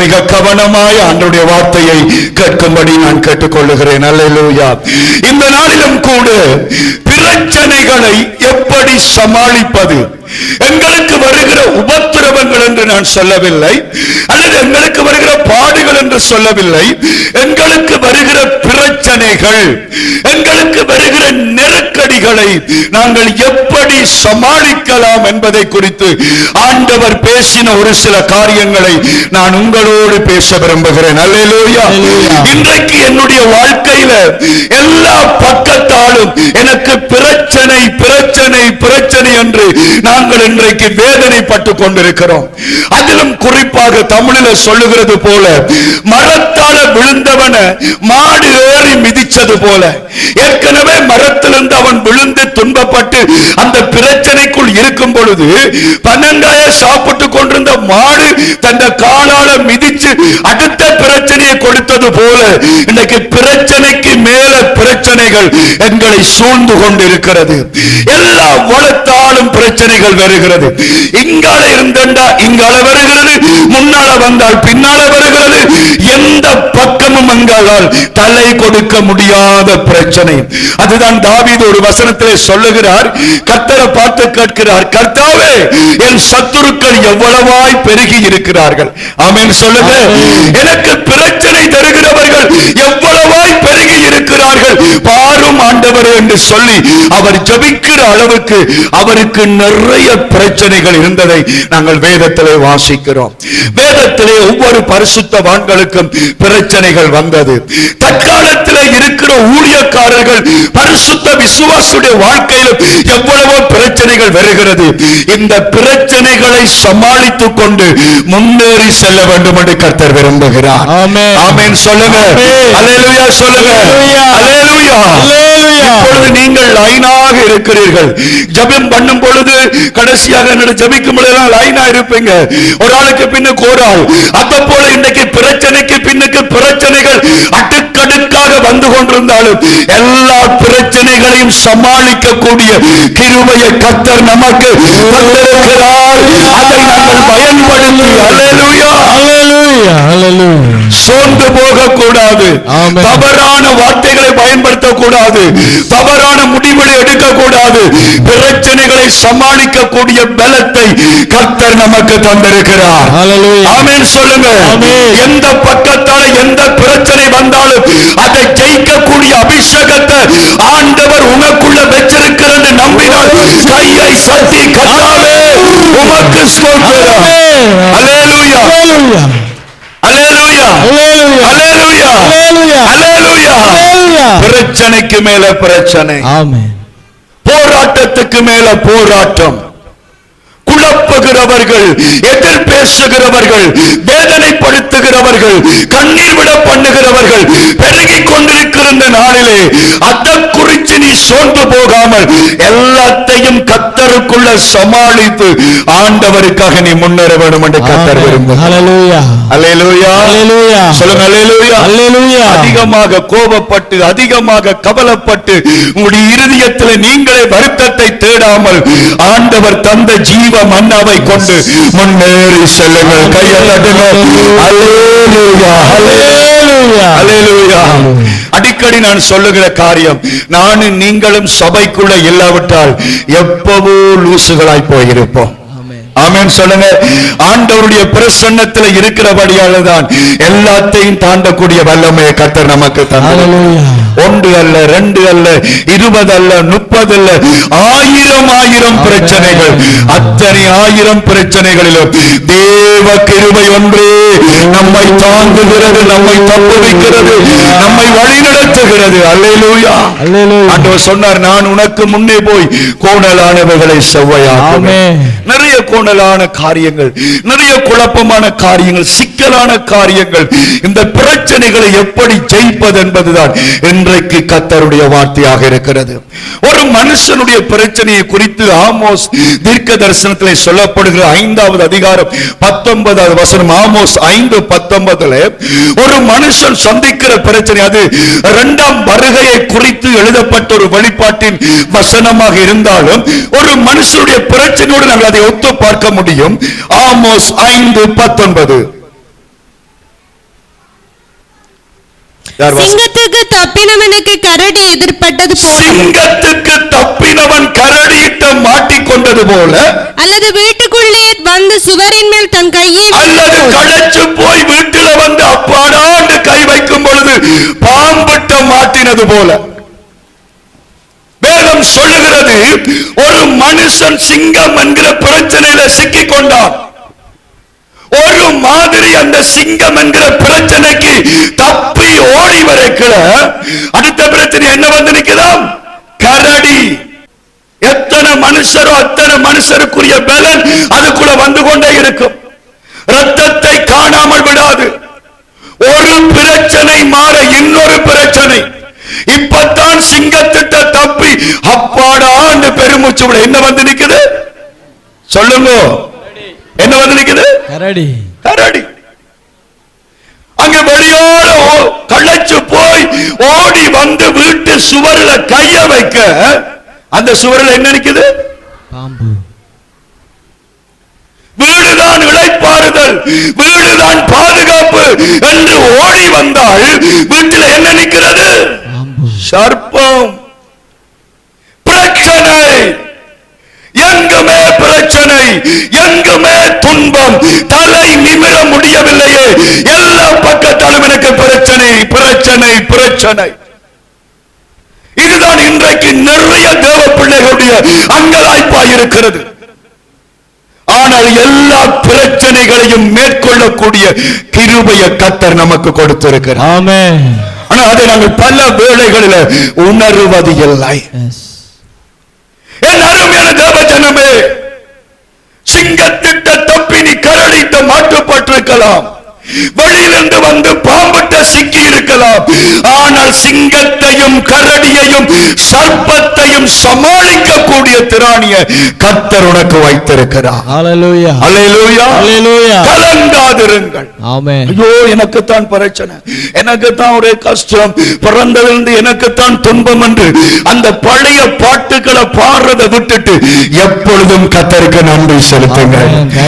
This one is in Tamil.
மிக கவனமாய் ஆண்டவருடைய வார்த்தையை கேட்கும்படி நான் கேட்டுக்கொள்ளுகிறேன். அல்லேலூயா. இந்த நாளிலும் கூட பிரச்சனைகளை எப்படி சமாளிப்பது, எங்களுக்கு வருகிற உபத்திரவங்கள் என்று நான் சொல்லவில்லை, அல்லது எங்களுக்கு வருகிற பாடுகள் என்று சொல்லவில்லை, எங்களுக்கு வருகிற பிரச்சனைகள், எங்களுக்கு வருகிற நெருக்கடிகளை நாங்கள் எப்படி சமாளிக்கலாம் என்பதை குறித்து ஆண்டவர் பேசின ஒரு சில காரியங்களை நான் உங்களோடு பேச விரும்புகிறேன். அல்லேலூயா. இன்றைக்கு என்னுடைய வாழ்க்கையில எல்லா பக்கத்தாலும் எனக்கு பிரச்சனை பிரச்சனை பிரச்சனை என்று நாங்கள் இன்றைக்கு வேதனைப்பட்டுக் கொண்டிருக்கிறோம். அதிலும் குறிப்பாக தமிழில் சொல்லுகிறது போல, மரத்தால விழுந்தவன மாடு ஏறி மிதிச்சது போல, ஏற்கனவே மரத்திலிருந்து அவன் விழுந்து துன்பப்பட்டு அந்த பிரச்சனைக்குள் இருக்கும் பொழுது பனங்காய சாப்பிட்டு கொண்டிருந்த மாடு தன் காலால மிதிச்சு அடுத்த பிரச்சனையை கொடுத்தது போல இன்னைக்கு பிரச்சனைக்கு மேல பிரச்சனைகள் எங்களை சூழ்ந்து கொண்டிருக்கிறது. எல்லா வளத்தாலும் பிரச்சனைகள் வருகிறது. இங்கால இருந்தா இங்கால வருகிறது, முன்னால வந்தால் பின்னால வருகிறது. எந்த பக்கமும் எங்களால் தலை கொடுக்க முடியாத பிரச்சனை. அதுதான் தாவீது ஒரு வசனத்திலே சொல்லுகிறார், கர்த்தரை பார்த்து கேட்கிறார், கர்த்தாவே என் சத்துருக்கள் எவ்வளவாய் பெருகி இருக்கிறார்கள். ஆமென் சொல்லுங்க. எனக்கு பிரச்சனை தருகிறவர்கள் எவ்வளவாய் பெருகி இருக்கிறார்கள் பாரும் ஆண்டவரே என்று சொல்லி அவர் ஜெபிக்கிற அளவுக்கு அவருக்கு நிறைய பிரச்சனைகள் இருந்ததை நாங்கள் வேதத்திலே வாசிக்கிறோம். வேதத்திலே ஒவ்வொரு பரிசுத்தவான்களுக்கும் பிரச்சனைகள் வந்தது. தற்காலத்தில் இருக்கிற ஊழியக்காரர்கள் பரிசுத்த விசுவாசுடைய வாழ்க்கையில் எவ்வளவோ பிரச்சனைகள் வருகிறது. இந்த பிரச்சனைகளை சமாளித்துக் கொண்டு முன்னேறி செல்ல வேண்டும் என்று கர்த்தர் விரும்புகிறார். ஆமென் சொல்லுங்க. அல்லேலூயா சொல்லுங்க. அல்லேலூயா. இப்பொழுது நீங்கள் லைனாக இருக்கிறீர்கள். ஜெபம் பண்ணும் பொழுது கடைசியாக ஜெபிக்கும் பொழுதெல்லாம் லைனா இருப்பீங்க, ஒரு ஆளுக்கு பின்னுக்கு ஒரு ஆள். அத போல இன்றைக்கு பிரச்சனைக்கு பின்னுக்கு பிரச்சனைகள் அடுக்கடுக்காக வந்து கொண்டிருந்தாலும் எல்லா பிரச்சனைகளையும் சமாளிக்கக்கூடிய கிருபையை கர்த்தர் நமக்கு தந்திருக்கிறார். அதை நாங்கள் பயன்படுத்தி அல்லேலூயா அல்லேலூயா அல்லேலூயா சோர்ந்து போக கூடாது, தவறான வார்த்தைகளை பயன்படுத்தக்கூடாது, தவறான முடிவுகளை எடுக்கக்கூடாது. பிரச்சனைகளை சமாளிக்கக்கூடிய பலத்தை கர்த்தர் நமக்கு தந்திருக்கிறார். ஆமென் சொல்லுங்க. எந்த பக்கத்தால எந்த பிரச்சனை வந்தாலும் அதை ஜெயிக்கக்கூடிய அபிஷேகத்தை ஆண்டவர் உனக்குள்ள வச்சிருக்கிறது நம்பினால் கையை சத்தி கர்த்தாவே உமக்கு ஸ்தோத்திரம். அல்லேலூயா அல்லேலூயா அல்லேலூயா அல்லேலூயா அல்லேலூயா. பிரச்சனைக்கு மேல பிரச்சனை, ஆமென். போராட்டத்துக்கு மேல போராட்டம். குழப்புகிறவர்கள், எதிர் பேசுகிறவர்கள், வேதனைப்படுத்துகிறவர்கள், கண்ணீர் விட பண்ணுகிறவர்கள் பெருகிக் கொண்டிருக்கிற நாளிலே அதை குறித்து நீ சோர்ந்து போகாமல் எல்லாத்தையும் கர்த்தருக்குள்ள சமாளித்து ஆண்டவருக்காக நீ முன்னேற வேண்டும் என்று கர்த்தர் விரும்புகிறார். அல்லேலூயா அல்லேலூயா அல்லேலூயா சொல்லுங்க. அல்லேலூயா அல்லேலூயா. அதிகமாக கோபப்பட்டு அதிகமாக கவலைப்பட்டு உங்களுடைய இருதயத்தில் நீங்களே வருத்தத்தை தேடாமல் ஆண்டவர் தந்த ஜீவ மன்னாவை கொண்டு முன்னேறி செல்லுங்கள். கையை தட்டுங்கள். அல்லேலூயா அல்லேலூயா அல்லேலூயா. அடிக்கடி நான் சொல்லுகிற காரியம், நானும் நீங்களும் சபைக்குள்ள இல்லாவிட்டால் எப்பவோ லூசுகளாய் போயிருப்போம். ஆமென் சொல்லுங்க. ஆண்டவருடைய பிரசன்னத்தில் இருக்கிறபடியால தான் எல்லாத்தையும் தாண்டக்கூடிய வல்லமையை கர்த்தர் நமக்கு தந்தார். ஒன்று அல்ல, ரெண்டு அல்ல, 20 அல்ல, 30 அல்ல, 1000 பிரச்சனைகள். அத்தனை 1000 பிரச்சனைகளிலும் தேவ கிருபை ஒன்றே நம்மை தாங்குகிறது, நம்மை தப்புவிக்கிறது, நம்மை வழிநடத்துகிறது. அல்லேலூயா அல்லேலூயா. ஆண்டவர் சொன்னார், நான் உனக்கு முன்னே போய் கோணலானவைகளை செவ்வையாக்குவேன். நிறைய கோணலான காரியங்கள், நிறைய குழப்பமான காரியங்கள், சிக்கலான காரியங்கள், இந்த பிரச்சனைகளை எப்படி ஜெயிப்பது என்பதுதான் இன்றைக்கு கர்த்தருடைய வார்த்தையாக இருக்கிறது. ஒரு மனுஷனுடைய பிரச்சனையை குறித்து ஆமோஸ் தீர்க்க தரிசனத்திலே சொல்லப்படுகிற 5வது அதிகாரம் 19வது வசனம், ஆமோஸ் 5:19 ஒரு மனுஷன் சந்திக்கிற பிரச்சனை, அது 2ஆம் வருகையை குறித்து எழுதப்பட்ட ஒரு வெளிப்பாட்டின் வசனமாக இருந்தாலும் ஒரு மனுஷனுடைய பிரச்சனையோடு நாங்கள் அதை ஒத்து பார்க்க முடியும். ஆமோஸ் 5:19 சிங்கத்துக்கு தப்பினவனுக்கு கரடி எதிர்பட்டது போல, சிங்கத்துக்கு தப்பினவன் கரடியிட்ட மாட்டிக்கொண்டது போல, அல்லது வீட்டுக்குள்ளே வந்து சுவரின் மேல் தன் கையை, அல்லது களைச்சு போய் வீட்டில வந்து அப்பாடாண்டு கை வைக்கும் பொழுது பாம்பிட்ட மாட்டினது போல. வேதம் சொல்லுகிறது, ஒரு மனுஷன் சிங்கம் என்கிற பிரச்சனையில சிக்கிக் கொண்டான். ஒரு மாதிரி அந்த சிங்கம் என்கிற பிரச்சனைக்கு தப்பி ஓடி வரைக்கிற அடுத்த பிரச்சனை என்ன வந்து நிற்கலாம்? கரடி. எத்தனை மனுஷரோ அத்தனை மனுஷருக்குரிய பலன் அதுக்குள்ள வந்து கொண்டே இருக்கும். ரத்தத்தை காணாமல் விடாது. ஒரு பிரச்சனை மாற இன்னொரு பிரச்சனை. இப்பதான் சிங்கத்திட்ட தப்பி அப்பாடான்னு பெருமூச்சு விட என்ன வந்து நிக்குது? சொல்லுங்க, என்ன வந்து நிக்குது? கரடி. கரடி அங்க வெளியோட களைச்சு போய் ஓடி வந்து வீட்டு சுவரில் கைய வைக்க அந்த சுவரில் என்ன நிக்குது? பாம்பு. வீடுதான் இளைப்பாறுதல், வீடுதான் பாதுகாப்பு என்று ஓடி வந்தால் வீட்டில் என்ன நிற்கிறது? சர்ப்பம். பிரச்சனை, எங்குமே பிரச்சனை, எங்குமே துன்பம். தலை நிமிர முடியவில்லையே, எல்லா பக்கத்தாலும் எனக்கு பிரச்சனை பிரச்சனை பிரச்சனை. இதுதான் இன்றைக்கு நிறைய தேவ பிள்ளைகளுடைய அங்கலாய்ப்பாய் இருக்கிறது. ஆனால் எல்லா பிரச்சனைகளையும் மேற்கொள்ளக்கூடிய கிருபையை கர்த்தர் நமக்கு கொடுத்திருக்கிறார். ஆமென். ஆனால் அதை நாங்கள் பல வேளைகளில் உணர்வது இல்லை. என் அருமையான தேவ ஜனமே, சிங்கத்திட்ட தப்பி நீ கரடிட்ட மாற்றப்பட்டிருக்கலாம், வெளியிலிருந்து வந்து பாம்பிட்ட சிக்கி இருக்கலாம். ஆனால் சிங்கத்தையும் கரடியையும் சர்ப்பத்தையும் சமாளிக்கக்கூடிய திராணிய கர்த்தர் உனக்கு வைத்திருக்கிறார். ஹல்லேலூயா, ஹல்லேலூயா, ஹல்லேலூயா. கலங்காதிருங்கள். ஆமென். ஐயோ, எனக்கு தான் பிரச்சனை, எனக்கு தான் ஒரே கஷ்டம், பிறந்ததிலிருந்து எனக்கு தான் துன்பம் என்று அந்த பழைய பாட்டுகளை பாடுறதை விட்டுட்டு எப்பொழுதும் கர்த்தருக்கு நன்றி செலுத்துங்கள்.